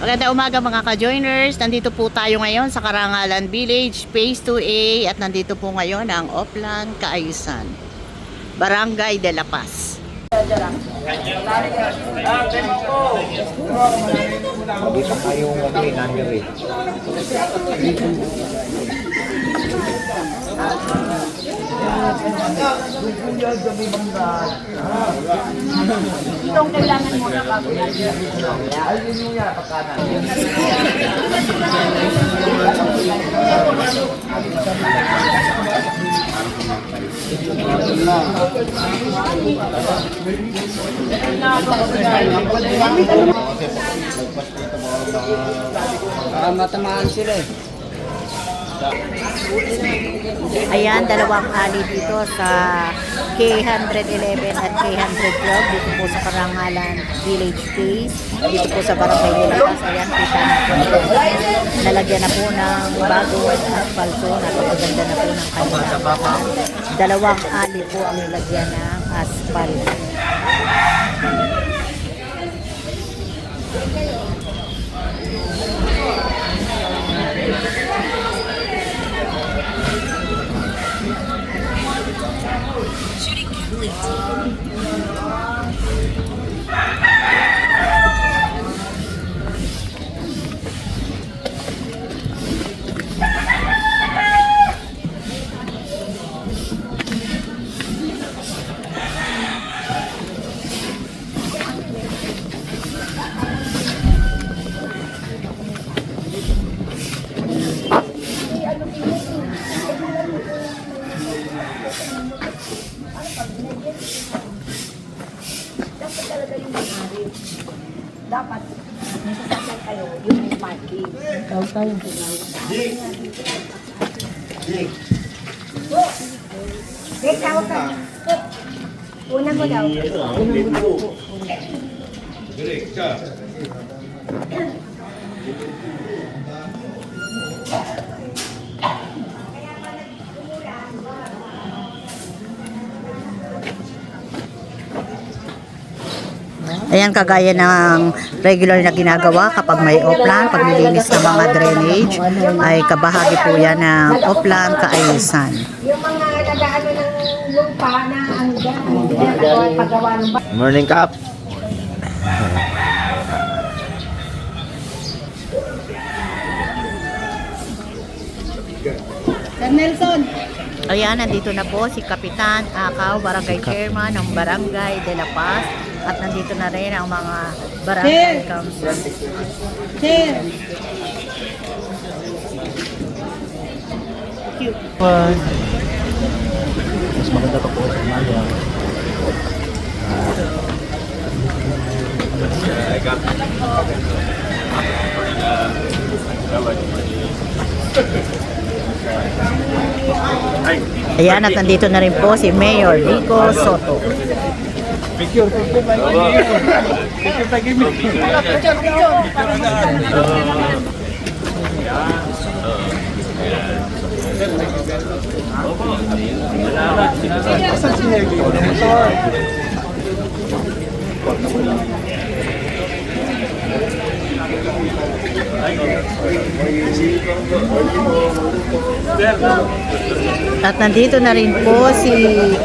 Magandang umaga mga ka-joiners. Nandito po tayo ngayon sa Karangalan Village, Phase 2A at nandito po ngayon ang Oplan Kaayusan, Barangay de la Paz. Dito kayong mag-inan nyo eh. Itong kailangan mo na bago Matamaan sila eh. Ayan, dalawang ali dito sa K111 at K112 dito po sa Karangalan Village Phase, dito po sa Barangay de la Paz. Ayan, kita na po. Nalagyan na po ng bagong aspalto. Napakaganda na po ng kanilang. Dalawang ali po ang nilagyan ng asphalt. Dapat nasasakyan kayo yung parking. Ikaw tayo. Wait, tawag ka. Una mo daw. Ayan, kagaya ng regular na ginagawa kapag may Oplan, pag nilinis ng mga drainage, ay kabahagi po yan ng Oplan Kaayusan. Yung mga nag-ano ng lupa na ano dyan, paggawa ng ba? Morning, Kap. Nelson! Ayan, nandito na po si Kapitan Akaw, Barangay Chairman ng Barangay de la Paz. At nandito na rin ang mga Barangay Council. Chair! Cute. Mas maganda pa po sa Maya. Ayan, at nandito na rin po si Mayor Rico Soto. Picture pa give me. At nandito na rin po si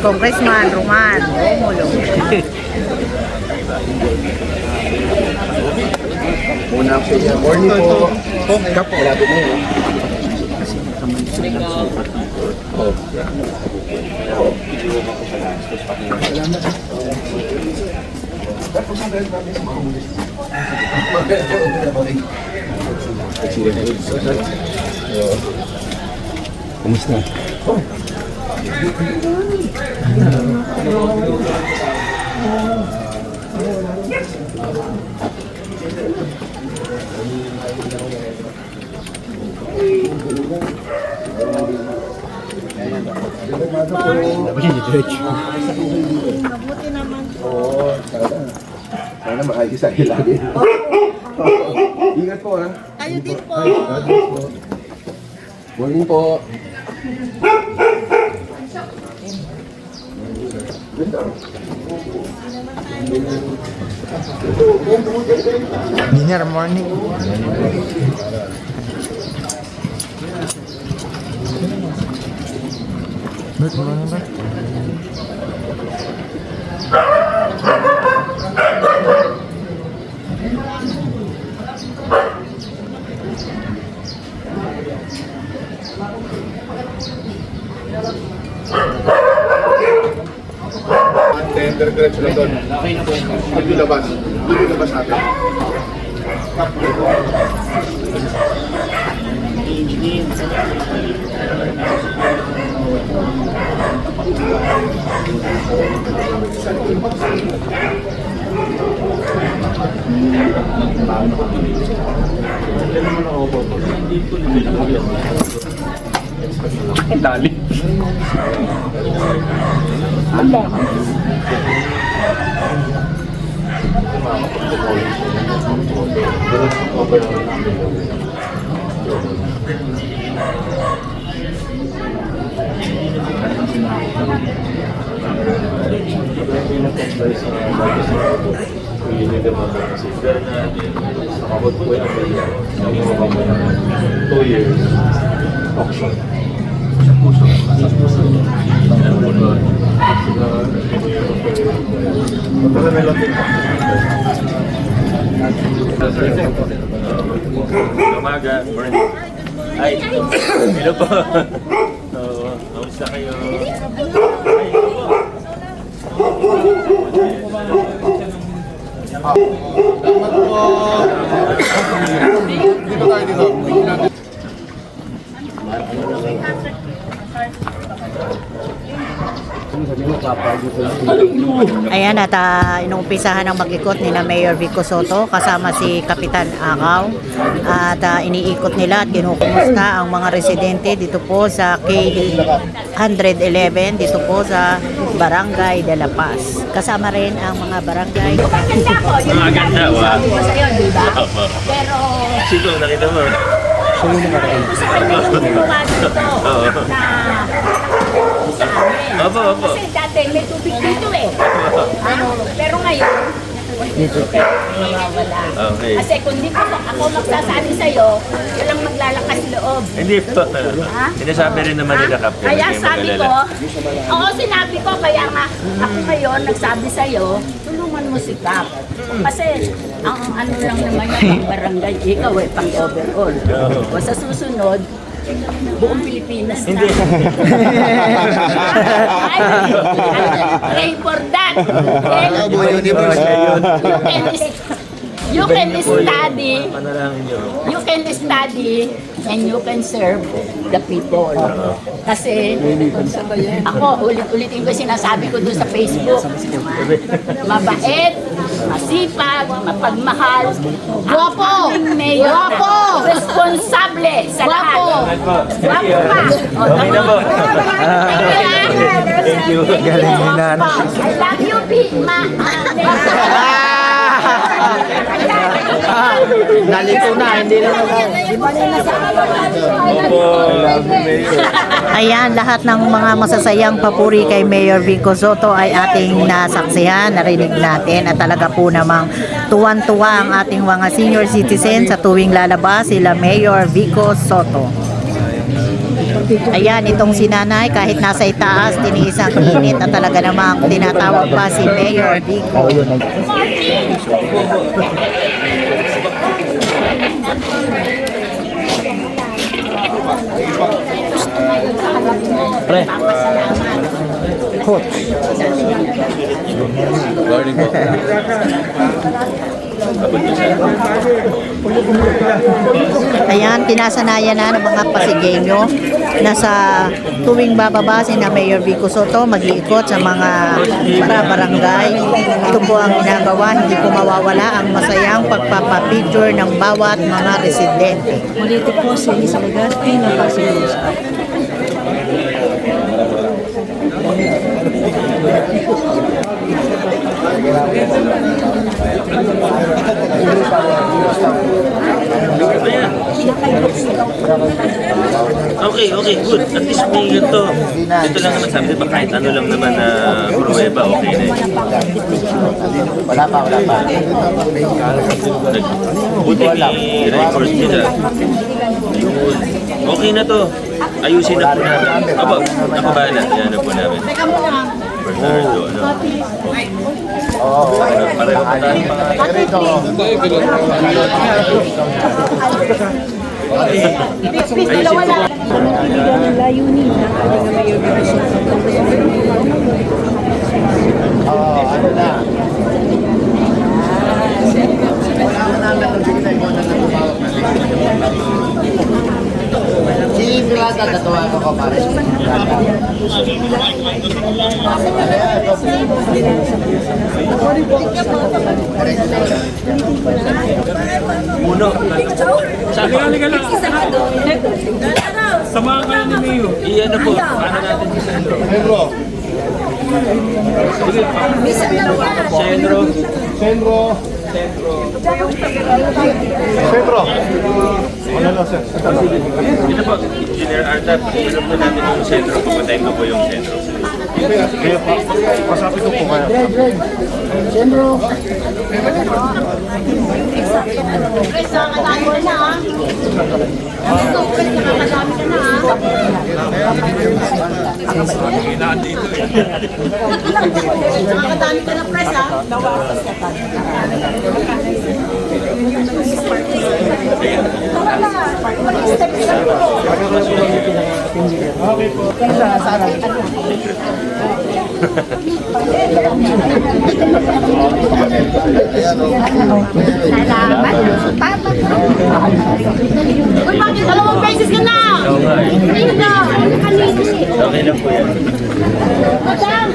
Congressman Roman Romulo. Muna po siya. Morning po. Kap, malapit na yun. Kumusta? Mabuti naman. Oo, sana makaisa lagi. Ingat po ha. Kayo din po. Morning po. Ganda. Engineer, morning. Good morning, ba? Tender diretso na doon. Dito labas. Dito labas natin. Dali. Umaga, morning. Ay, hello po. Oo, kamusta kayo? Dito tayo dito. Ayan, at inumpisahan ng mag-ikot ni na Mayor Vico Soto kasama si Kapitan Akaw. At iniikot nila at kinukumusta ang mga residente dito po sa K111 dito po sa Barangay de la Paz. Kasama rin ang mga barangay. Maganda, wa. Masaya, di ba? Opo. Pero, Sino, nakita mo? gusto ko yung gumawa dito na sa amin. Opo, opo. Kasi dati may tubig dito eh. Pero ngayon, nawawala. Okay. Kasi kung di ko ako magsasabi sa'yo, walang maglalakas loob. Hindi po. Sinasabi rin naman nila, Captain. Kaya huwag kayong sabi ko, mag-alala. oo sinabi ko, kaya nga ako ngayon nagsabi sa'yo, tulungan mo si Cap. Kasi ang ano lang naman yung pang barangay, ikaw eh, pang overall. O sa susunod, buong Pilipinas na. Pray for that. You can study. Panalangin niyo. You can study and you can serve the people. Kasi ako, ulit-ulitin ko sinasabi ko doon sa Facebook. Mabait, masipag, mapagmahal. Guwapo! Mayor. Guwapo! Responsable sa lahat. Guwapo pa. Okay na po. Thank you. Galing ni Nan. I love you, Ma. Nalito na, hindi na Ayan, lahat ng mga masasayang papuri kay Mayor Vico Soto ay ating nasaksihan, narinig natin at talaga po namang tuwan-tuwa ang ating mga senior citizens sa tuwing lalabas sila Mayor Vico Soto. Ayan, itong sinanay kahit nasa itaas, tiniis ang init at talaga namang tinatawag pa si Mayor Vico. Pre. Coach. Morning po. Ayan, tinasanayan na ng mga Pasigueño na sa tuwing bababa si na Mayor Vico Soto mag-iikot sa mga barangay. Ito po ang ginagawa, hindi po mawawala ang masayang pagpapapicture ng bawat mga residente. Dito po si Elisa Legazpi ng Pasigueño. Okay, good. At least may ganito. Ito lang naman sabi, diba, kahit ano lang naman na pruweba, okay na eh. Wala pa. Buti may record nila. Yun. Okay na to. Ayusin na po namin. Ako bahala. Yan na po namin. Bernardo, ano? Pareho pa tayo. Ayusin ko. Layunin ng ating mayor Si Pirata, tatawa ko pare. Uno. Samahan kayo ni Mayo. Iyan na po. Paano natin si Sandro? Sandro. Sentro. Ano lang, sir? Ito po, Engineer Arta, pag-inom po natin yung sentro. Pagpatayin ko po yung sentro. Pasapit ko po kayo. Uy, bakit dalawang beses ka na? Oo nga eh. Ayun na, ano ka nito eh? Okay lang po yan. Madam,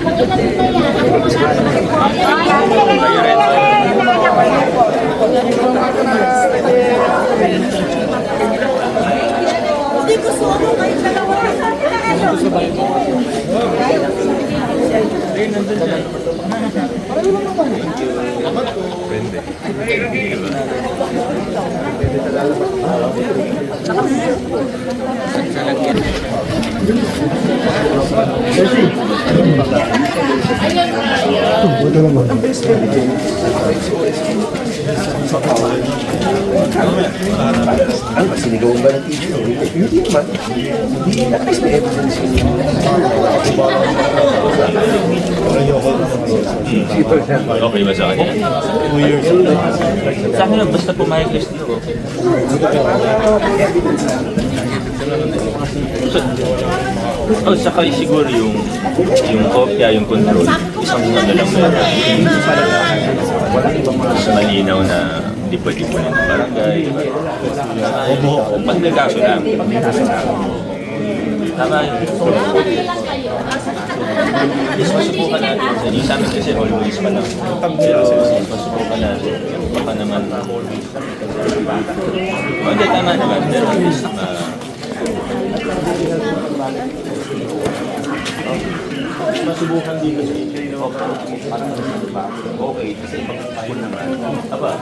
mag-ingat mo yan. Ako hindi ko sumo kayo dalawa. Ano ba, sinigawan ba ng TV? Hindi naman. Hindi, at least may evidence. Okay ba sa kanya? 2 years. Sa akin lang, basta pumayag list ko. So, saka siguro yung kopya, yung control, isang ano lang meron. Mas malinaw na hindi pwede po ng barangay. Pag may kaso lang. Tama yun. Yes, masubukan natin. Yung sa amin kasi always pa lang. Pero masubukan natin. Baka naman. Hindi, tama naman. Pero at least, masubukan dito sa inyo. Okay, kasi pag-tapon naman. Aba.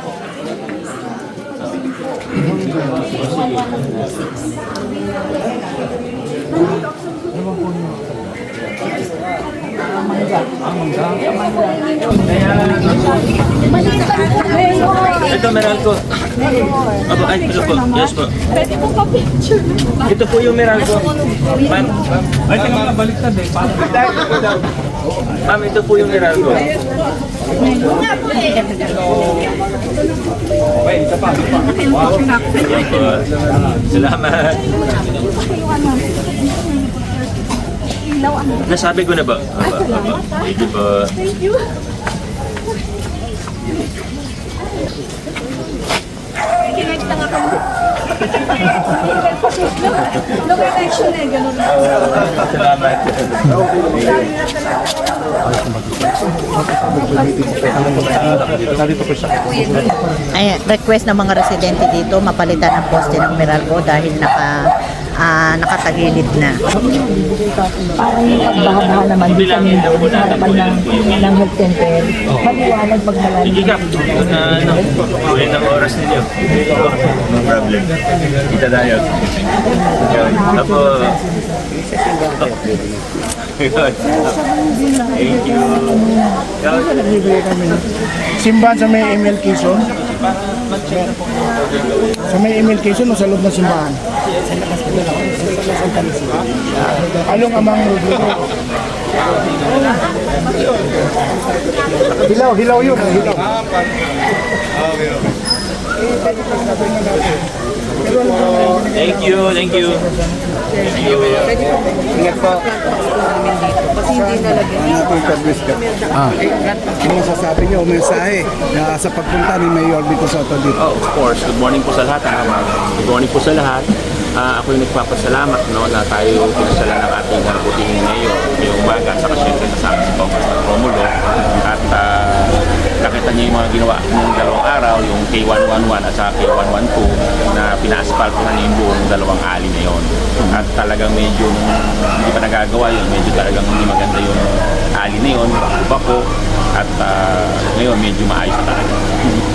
Ito, Meralco. Aba, ay, ito po. Yes po. Pwede mo pa picture. Ito po yung Meralco. Ma'am. Ay, tingnan ka, baliktad eh. Ma'am, ito po yung Meralco. Wait, isa pa. Yan po. Salamat. Nasabi ko na ba? Thank you po. Thank you. Kinect lang ako. No connection eh, ganun. Salamat. Ay, request ng mga residente dito mapalitan ang poste ng Meralco dahil nakatagilid na. Parang yung pagbaha naman di kami doon sa harapan ng health center. Maliwanag pag malalim. Sige Kap, doon na ulit ng oras ninyo. No problem. Kita tayo. Apo. Thank you. Simbahan sa may Emil Quezon? Sa may Emil Quezon o sa loob ng simbahan? Along Amang Rodrigo. Hilaw yun. Hilaw. Thank you. Ingat po. Kasi hindi nalagyan. Ano masasabi niyo, mensahe na sa pagpunta ni Mayor Vico Soto dito? Oh, of course. Good morning po sa lahat. Good morning po sa lahat. Ako yung nagpapasalamat na tayo pinasala ng ating butihing mayor ngayong umaga sa siyempre kasama si Congressman Romulo at nakita niyo yung mga ginawa ng dalawang araw, yung K111 at saka K112 na pina-asphalt na niya yung buong dalawang alley na yun. At talagang medyo hindi pa nagagawa yun, medyo talagang hindi maganda yung alley na yun, bako at ngayon medyo maayos na talaga.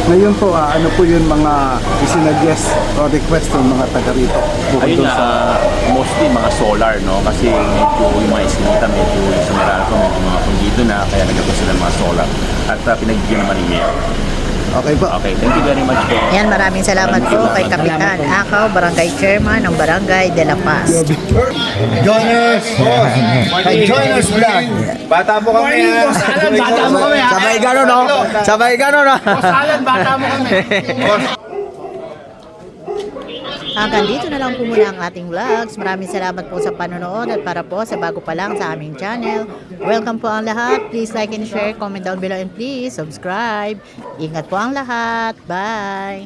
Ngayon po, ano po yung mga isinadjust o request ng mga taga rito? Ayun nga, mostly mga solar, no? Kasi medyo yung mga iskinita, medyo yung sa Meralco, medyo mga pundido na, kaya nagagawa sila ng mga solar. At pinagbigyan naman ni Mayor. Okay po. Okay, thank you very much po. Yan, maraming salamat po kay Kapitan Akaw, Barangay Chairman ng Barangay de la Paz. Joiners! Joiners vlog! Bata po kami ha. Bata mo kami ha. Sabay gano'n, no? Sabay gano'n, no? Alan, bata mo kami. Hanggang dito na lang po muna ang ating vlogs. Maraming salamat po sa panonood at para po sa bago pa lang sa aming channel. Welcome po ang lahat. Please like and share, comment down below and please subscribe. Ingat po ang lahat. Bye!